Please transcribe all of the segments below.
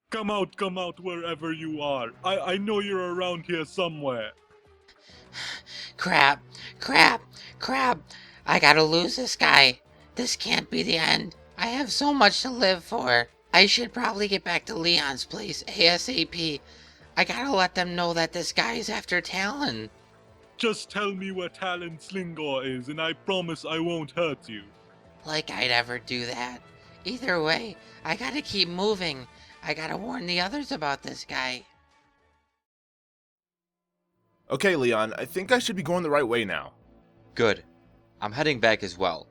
Come out wherever you are. I know you're around here somewhere. Crap, crap, crap. I gotta lose this guy. This can't be the end. I have so much to live for. I should probably get back to Leon's place ASAP. I gotta let them know that this guy is after Talon. Just tell me where Talon Slingor is and I promise I won't hurt you. Like I'd ever do that. Either way, I gotta keep moving. I gotta warn the others about this guy. Okay, Leon, I think I should be going the right way now. Good. I'm heading back as well.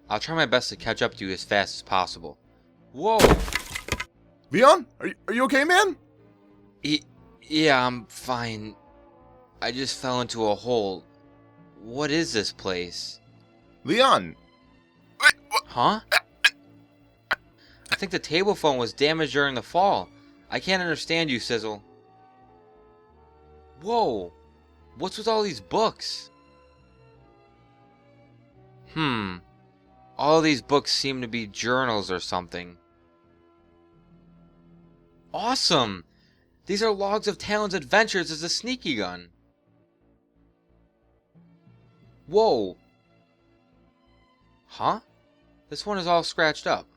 I'll try my best to catch up to you as fast as possible. Whoa! Leon, are you okay, man? Yeah, I'm fine. I just fell into a hole. What is this place? Leon! Wait, what? Huh? I think the table phone was damaged during the fall. I can't understand you, Cecil. Whoa! What's with all these books? All these books seem to be journals or something. Awesome! These are logs of Talon's adventures as a sneaky gun. Whoa! Huh? This one is all scratched up.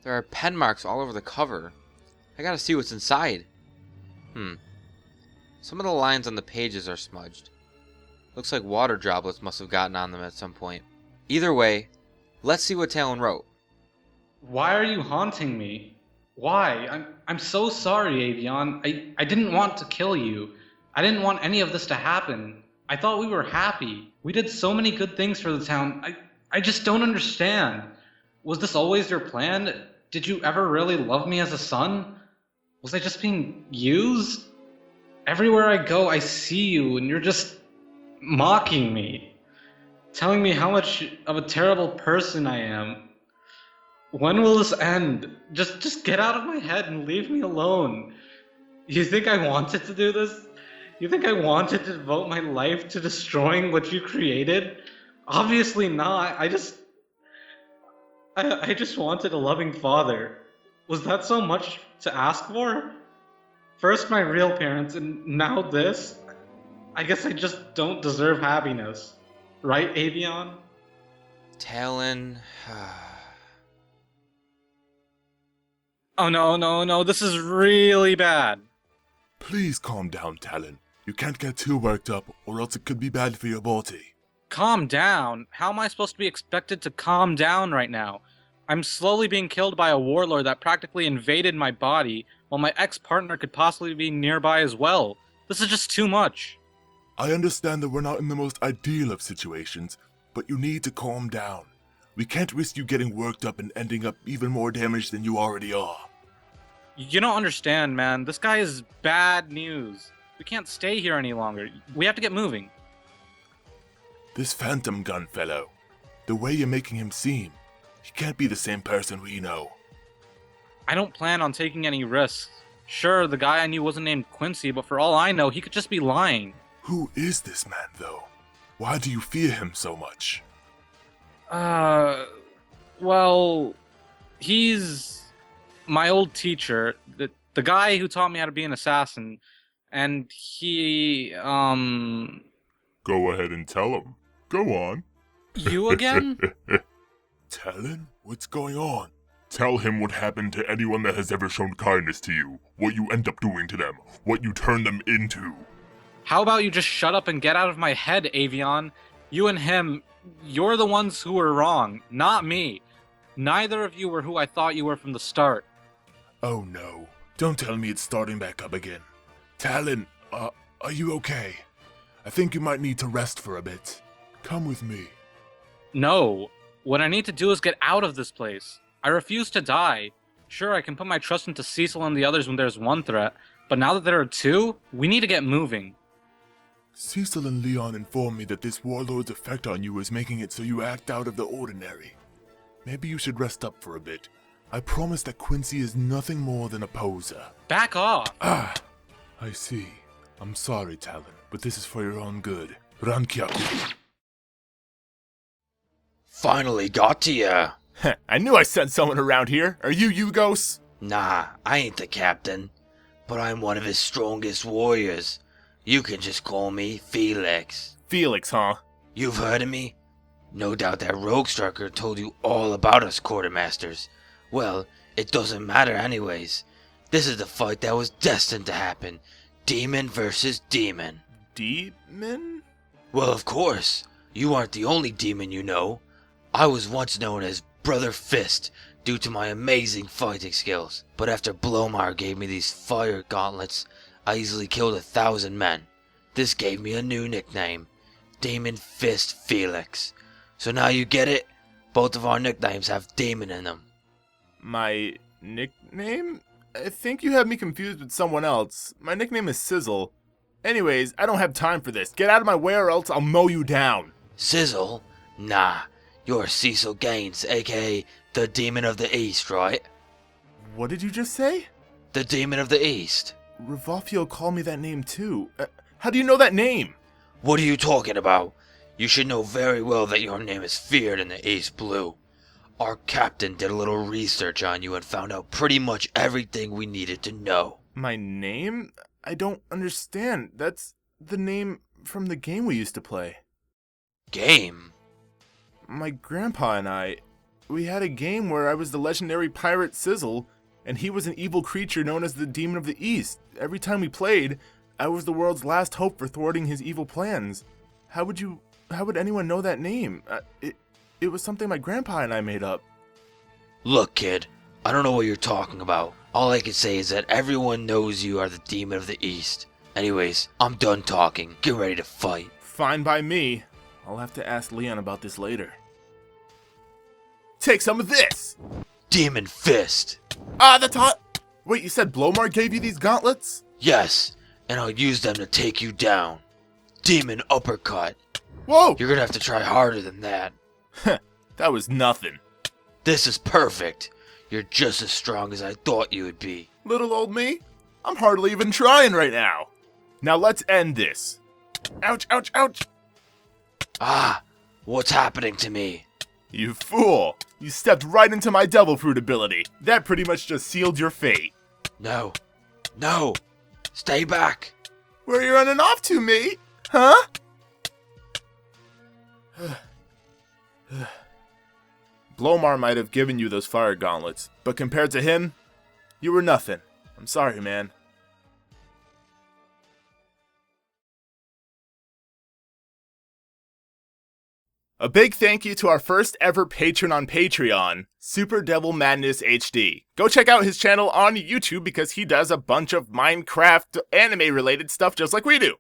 There are pen marks all over the cover. I gotta see what's inside. Some of the lines on the pages are smudged. Looks like water droplets must have gotten on them at some point. Either way, let's see what Talon wrote. Why are you haunting me? Why? I'm so sorry, Avion. I didn't want to kill you. I didn't want any of this to happen. I thought we were happy. We did so many good things for the town. I just don't understand. Was this always your plan? Did you ever really love me as a son? Was I just being used? Everywhere I go, I see you, and you're just mocking me. Telling me how much of a terrible person I am. When will this end? Just get out of my head and leave me alone. You think I wanted to do this? You think I wanted to devote my life to destroying what you created? Obviously not. I just wanted a loving father. Was that so much to ask for? First my real parents, and now this? I guess I just don't deserve happiness. Right, Avion? Talon... Oh no, this is really bad. Please calm down, Talon. You can't get too worked up, or else it could be bad for your body. Calm down? How am I supposed to be expected to calm down right now? I'm slowly being killed by a warlord that practically invaded my body, while my ex-partner could possibly be nearby as well. This is just too much. I understand that we're not in the most ideal of situations, but you need to calm down. We can't risk you getting worked up and ending up even more damaged than you already are. You don't understand, man. This guy is bad news. We can't stay here any longer. We have to get moving. This phantom gun fellow, the way you're making him seem, he can't be the same person we know. I don't plan on taking any risks. Sure, the guy I knew wasn't named Quincy, but for all I know, he could just be lying. Who is this man, though? Why do you fear him so much? Well, he's my old teacher, the guy who taught me how to be an assassin, and he, Go ahead and tell him. Go on. You again? Talon? What's going on? Tell him what happened to anyone that has ever shown kindness to you, what you end up doing to them, what you turn them into. How about you just shut up and get out of my head, Avion? You and him, you're the ones who were wrong, not me. Neither of you were who I thought you were from the start. Oh no, don't tell me it's starting back up again. Talon, are you okay? I think you might need to rest for a bit. Come with me. No, what I need to do is get out of this place. I refuse to die. Sure, I can put my trust into Cecil and the others when there's one threat, but now that there are two, we need to get moving. Cecil and Leon informed me that this warlord's effect on you is making it so you act out of the ordinary. Maybe you should rest up for a bit. I promise that Quincy is nothing more than a poser. Back off! Ah, I see. I'm sorry, Talon, but this is for your own good. Rankia. Finally got to ya. I knew I sent someone around here. Are you Yugos? Nah, I ain't the captain, but I'm one of his strongest warriors. You can just call me Felix. Felix, huh? You've heard of me? No doubt that rogue striker told you all about us quartermasters. Well, it doesn't matter anyways. This is the fight that was destined to happen. Demon versus demon. Demon? Well, of course. You aren't the only demon you know. I was once known as Brother Fist due to my amazing fighting skills. But after Blomar gave me these fire gauntlets, I easily killed 1,000 men. This gave me a new nickname. Demon Fist Felix. So now you get it? Both of our nicknames have demon in them. My nickname? I think you have me confused with someone else. My nickname is Cecil. Anyways, I don't have time for this. Get out of my way or else I'll mow you down. Sizzle? Nah, you're Cecil Gaines, aka the Demon of the East, right? What did you just say? The Demon of the East. Rivafio called me that name too. How do you know that name? What are you talking about? You should know very well that your name is feared in the East Blue. Our captain did a little research on you and found out pretty much everything we needed to know. My name? I don't understand. That's the name from the game we used to play. Game? My grandpa and we had a game where I was the legendary pirate Sizzle, and he was an evil creature known as the Demon of the East. Every time we played, I was the world's last hope for thwarting his evil plans. How would anyone know that name? It was something my grandpa and I made up. Look, kid, I don't know what you're talking about. All I can say is that everyone knows you are the Demon of the East. Anyways, I'm done talking. Get ready to fight. Fine by me. I'll have to ask Leon about this later. Take some of this! Demon Fist! That's hot! Wait, you said Blomar gave you these gauntlets? Yes, and I'll use them to take you down. Demon Uppercut. Whoa! You're gonna have to try harder than that. That was nothing. This is perfect. You're just as strong as I thought you would be. Little old me? I'm hardly even trying right now. Now let's end this. Ouch, ouch, ouch! Ah, what's happening to me? You fool! You stepped right into my devil fruit ability. That pretty much just sealed your fate. No. No! Stay back! Where are you running off to, mate? Huh? Blomar might have given you those fire gauntlets, but compared to him, you were nothing. I'm sorry, man. A big thank you to our first ever patron on Patreon, Super Devil Madness HD. Go check out his channel on YouTube because he does a bunch of Minecraft anime related stuff just like we do.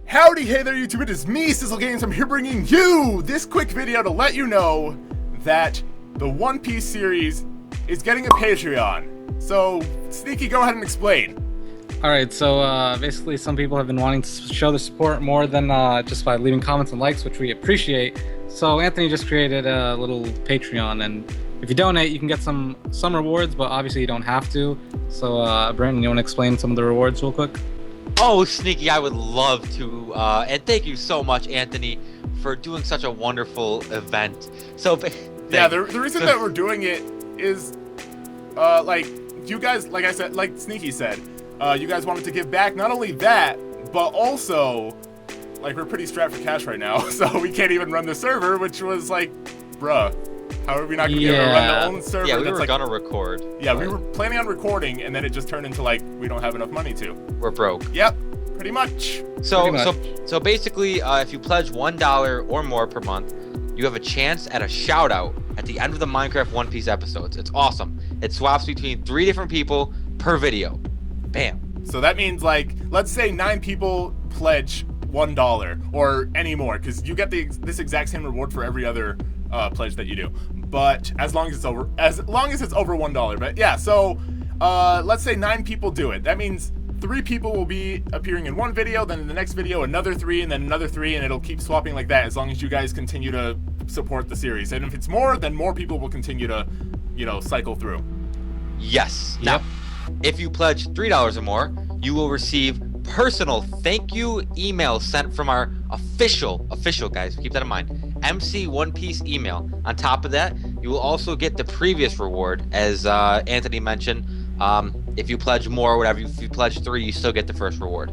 Howdy, hey there YouTube, it is me, Cecil Games. I'm here bringing you this quick video to let you know that the One Piece series is getting a Patreon. So, Sneaky, go ahead and explain. Alright, so basically some people have been wanting to show their support more than just by leaving comments and likes, which we appreciate. So Anthony just created a little Patreon, and if you donate, you can get some rewards, but obviously you don't have to. So Brandon, you want to explain some of the rewards real quick? Oh, Sneaky, I would love to. And thank you so much, Anthony, for doing such a wonderful event. So, yeah, the reason that we're doing it is, like, you guys, like I said, like Sneaky said, you guys wanted to give back. Not only that, but also, like, we're pretty strapped for cash right now, so we can't even run the server, which was like, bruh, how are we not gonna be able to run the own server? Yeah, we that's were like, gonna record. Yeah, we were planning on recording, and then it just turned into like we don't have enough money to. We're broke. Yep, pretty much. So basically, if you pledge $1 or more per month, you have a chance at a shout out at the end of the Minecraft One Piece episodes. It's awesome. It swaps between 3 different people per video. Bam. So that means, like, let's say 9 people pledge $1 or any more, because you get this exact same reward for every other pledge that you do. But as long as it's over $1. But yeah, so let's say 9 people do it. That means 3 people will be appearing in one video, then in the next video another 3, and then another 3, and it'll keep swapping like that as long as you guys continue to support the series. And if it's more, then more people will continue to, you know, cycle through. Yes. Yep. Now, if you pledge $3 or more, you will receive personal thank you emails sent from our official guys, keep that in mind, MC One Piece email. On top of that, you will also get the previous reward, as Anthony mentioned. If you pledge more or whatever, if you pledge 3, you still get the first reward.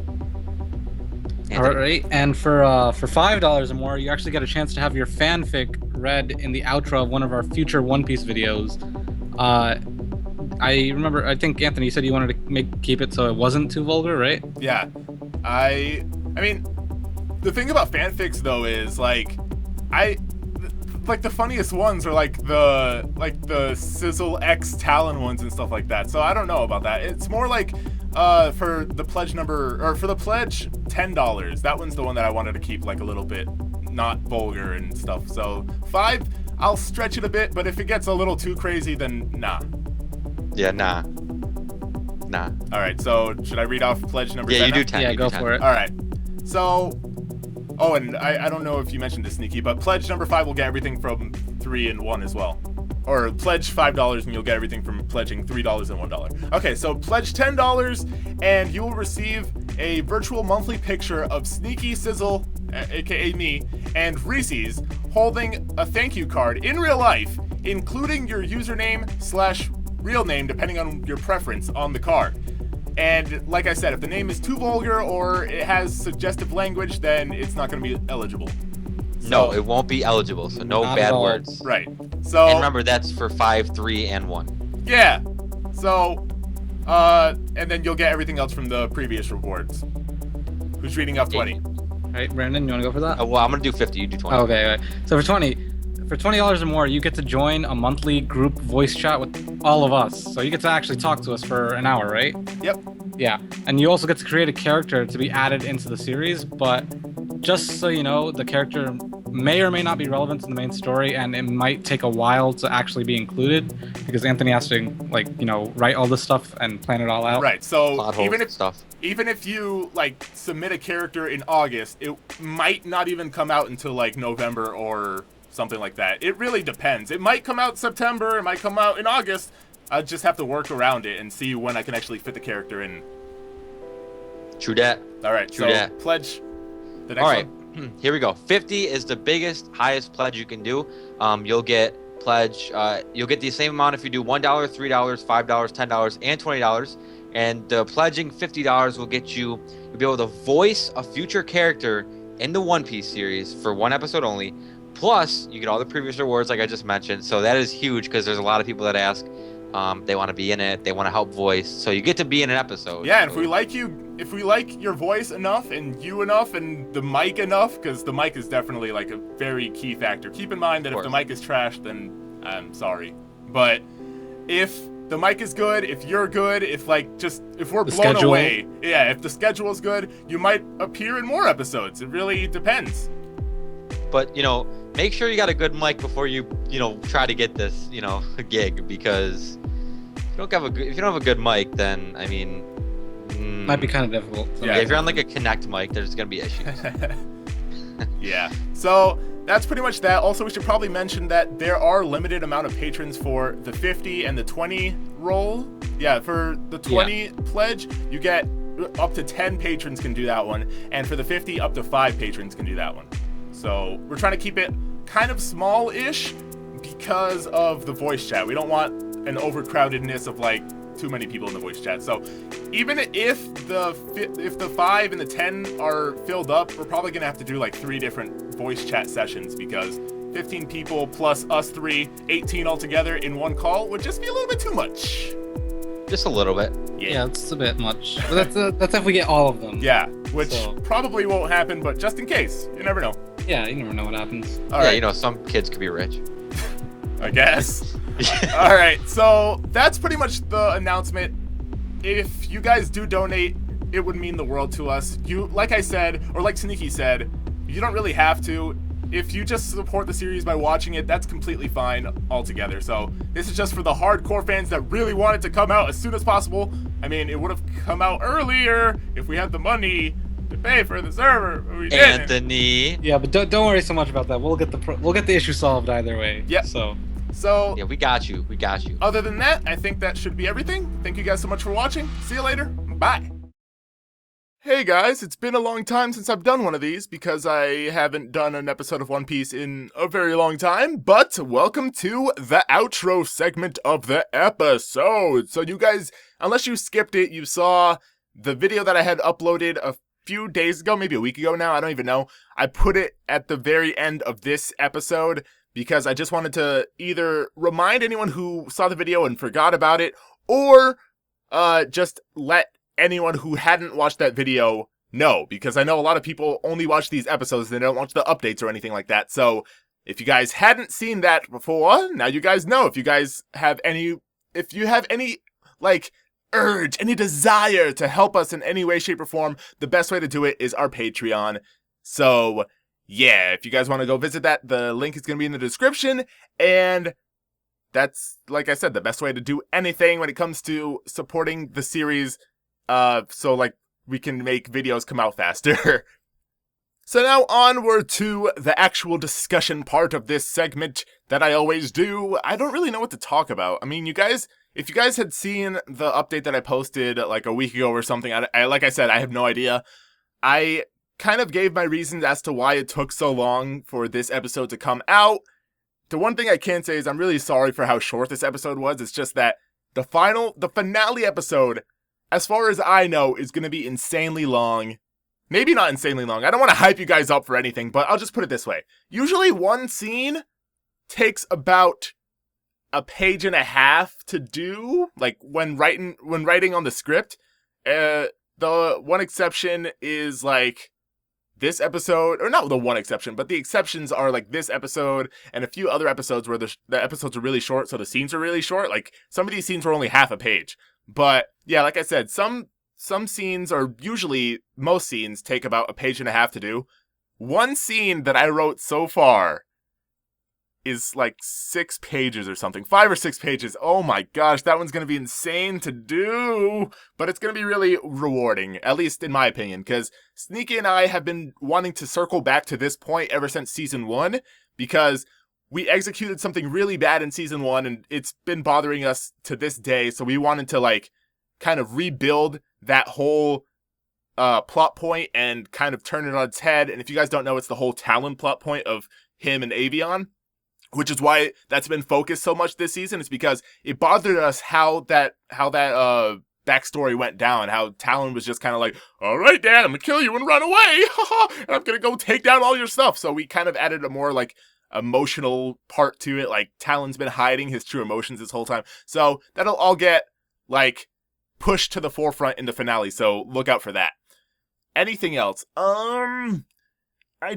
All right, and for $5 or more, you actually get a chance to have your fanfic read in the outro of one of our future One Piece videos. I remember, I think Anthony, you said you wanted to keep it so it wasn't too vulgar, right? Yeah, I mean, the thing about fanfics though is like the funniest ones are like the Cecil X Talon ones and stuff like that. So I don't know about that. It's more like for the pledge $10. That one's the one that I wanted to keep like a little bit not vulgar and stuff. So 5, I'll stretch it a bit, but if it gets a little too crazy, then nah. Yeah, nah. All right, so should I read off pledge number 10? Yeah, you do 10. Yeah, you go do 10. for it. All right, so, oh, and I don't know if you mentioned this, Sneaky, but pledge number 5 will get everything from 3 and 1 as well. Or pledge $5 and you'll get everything from pledging $3 and $1. Okay, so pledge $10 and you will receive a virtual monthly picture of Sneaky, Sizzle, aka me, and Reese's holding a thank you card in real life, including your username/real name, depending on your preference, on the card. And like I said, if the name is too vulgar or it has suggestive language, then it's not going to be eligible. No, it won't be eligible, so no Not bad at all. words. Right. So And remember, that's for 5, 3, and 1. yeah. So and then you'll get everything else from the previous rewards. Who's reading off 20? All right, Brandon, you want to go for that? Well, I'm gonna do 50. You do 20. Okay. So for $20 or more, you get to join a monthly group voice chat with all of us. So you get to actually talk to us for an hour, right? Yep. Yeah. And you also get to create a character to be added into the series, but just so you know, the character may or may not be relevant to the main story, and it might take a while to actually be included because Anthony has to, write all this stuff and plan it all out. Right. So Plot holes even and if stuff. even if you submit a character in August, it might not even come out until November or something like that. It really depends. It might come out in September, it might come out in August. I just have to work around it and see when I can actually fit the character in. True that. All right, True so that. pledge the next All right, one. here we go. 50 is the highest pledge you can do. You'll get you'll get the same amount if you do $1, $3, $5, $10, and $20. And the pledging $50 will get you'll be able to voice a future character in the One Piece series for 1 episode only. Plus, you get all the previous rewards like I just mentioned. So that is huge because there's a lot of people that ask. They want to be in it. They want to help voice. So you get to be in an episode. Yeah, and if we like your voice enough and you enough and the mic enough, because the mic is definitely a very key factor. Keep in mind that if the mic is trash, then I'm sorry. But if the mic is good, if you're good, if we're blown schedule. away, yeah, if the schedule is good, you might appear in more episodes. It really depends. But make sure you got a good mic before you try to get this gig, because if you don't have a good mic, then I mean Might be kind of difficult. Yeah. if you're on a Kinect mic, there's gonna be issues. Yeah. So that's pretty much that. Also, we should probably mention that there are limited amount of patrons for the 50 and the 20 roll. Yeah, for the 20 pledge, you get up to 10 patrons can do that one, and for the 50, up to 5 patrons can do that one. So we're trying to keep it kind of small-ish because of the voice chat. We don't want an overcrowdedness of too many people in the voice chat. So even if the 5 and the 10 are filled up, we're probably gonna have to do 3 different voice chat sessions, because 15 people plus us 3, 18 altogether in one call would just be a little bit too much. Just a little bit. Yeah, it's a bit much. But that's if we get all of them. Yeah, which So- probably won't happen, but just in case, you never know. Yeah, you never know what happens. All right, Some kids could be rich. I guess. All right, so that's pretty much the announcement. If you guys do donate, it would mean the world to us. Like I said, or like Sneaky said, you don't really have to. If you just support the series by watching it, that's completely fine altogether. So this is just for the hardcore fans that really want it to come out as soon as possible. I mean, it would have come out earlier if we had the money to pay for the server, but we didn't. Anthony. Yeah, but don't worry so much about that. We'll get the issue solved either way. Yep. So Yeah, we got you. We got you. other than that, I think that should be everything. Thank you guys so much for watching. See you later. Bye. Hey guys, it's been a long time since I've done one of these because I haven't done an episode of One Piece in a very long time, but welcome to the outro segment of the episode. So you guys, unless you skipped it, you saw the video that I had uploaded a few days ago, maybe a week ago now, I don't even know. I put it at the very end of this episode because I just wanted to either remind anyone who saw the video and forgot about it, or just let anyone who hadn't watched that video know, because I know a lot of people only watch these episodes, they don't watch the updates or anything like that. So if you guys hadn't seen that before, now you guys know. If you have any like urge, any desire to help us in any way, shape, or form, the best way to do it is our Patreon. So yeah, if you guys want to go visit that, the link is going to be in the description, and that's, like I said, the best way to do anything when it comes to supporting the series, so like we can make videos come out faster. So now onward to the actual discussion part of this segment that I always do. I don't really know what to talk about. I mean, if you guys had seen the update that I posted like a week ago or something, like I said, I have no idea. I kind of gave my reasons as to why it took so long for this episode to come out. The one thing I can say is I'm really sorry for how short this episode was. It's just that the finale episode, as far as I know, is going to be insanely long. Maybe not insanely long. I don't want to hype you guys up for anything, but I'll just put it this way. Usually one scene takes about a page and a half to do, like when writing on the script. The one exception is like this episode, or not the one exception, but the exceptions are like this episode and a few other episodes where the episodes are really short, so the scenes are really short. Like some of these scenes were only half a page. But yeah, like I said, some scenes are usually, most scenes take about a page and a half to do. One scene that I wrote so far is like 6 pages or something, 5 or 6 pages. Oh my gosh, that one's going to be insane to do, but it's going to be really rewarding, at least in my opinion, because Sneaky and I have been wanting to circle back to this point ever since season 1, because we executed something really bad in season 1, and it's been bothering us to this day, so we wanted to, like, kind of rebuild that whole plot point and kind of turn it on its head. And if you guys don't know, it's the whole Talon plot point of him and Avion, which is why that's been focused so much this season. It's because it bothered us how that backstory went down, how Talon was just kind of like, all right, Dad, I'm gonna kill you and run away, and I'm gonna go take down all your stuff. So we kind of added a more, like, emotional part to it. Like, Talon's been hiding his true emotions this whole time. So that'll all get, like, pushed to the forefront in the finale, so look out for that. Anything else? I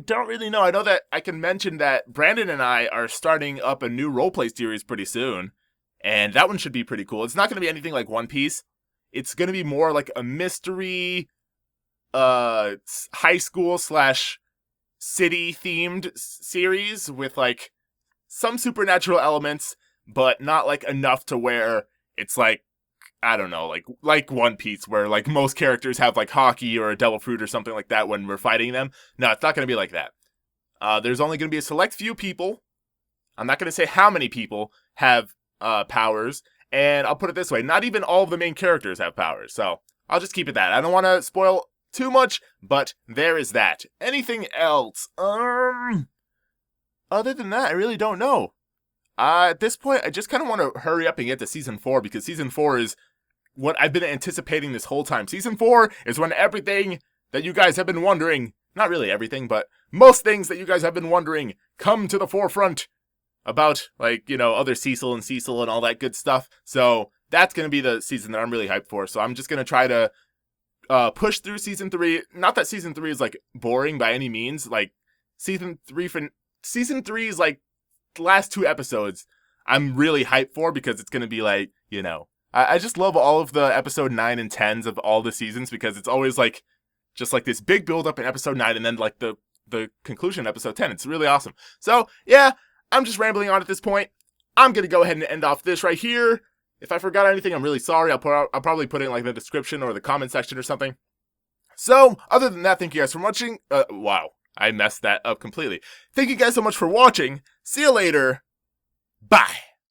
don't really know. I know that I can mention that Brandon and I are starting up a new roleplay series pretty soon, and that one should be pretty cool. It's not going to be anything like One Piece. It's going to be more like a mystery, high school / city themed series with like some supernatural elements, but not like enough to where it's like, I don't know, like One Piece, where like most characters have like hockey or a devil fruit or something like that when we're fighting them. No, it's not going to be like that. There's only going to be a select few people. I'm not going to say how many people have powers, and I'll put it this way, not even all of the main characters have powers, so I'll just keep it that. I don't want to spoil too much, but there is that. Anything else? Other than that, I really don't know. At this point, I just kind of want to hurry up and get to Season 4, because Season 4 is what I've been anticipating this whole time. Season 4 is when everything that you guys have been wondering, not really everything, but most things that you guys have been wondering come to the forefront about, like, you know, other Cecil and all that good stuff. So that's going to be the season that I'm really hyped for. So I'm just going to try to push through Season 3. Not that Season 3 is, like, boring by any means. Like, Season 3 is, like, the last 2 episodes I'm really hyped for, because it's going to be, like, you know, I just love all of the episode 9 and 10s of all the seasons, because it's always, like, just, like, this big build-up in episode 9, and then, like, the conclusion in episode 10. It's really awesome. So, yeah, I'm just rambling on at this point. I'm going to go ahead and end off this right here. If I forgot anything, I'm really sorry. I'll probably put it in, like, the description or the comment section or something. So, other than that, thank you guys for watching. Wow, I messed that up completely. Thank you guys so much for watching. See you later. Bye.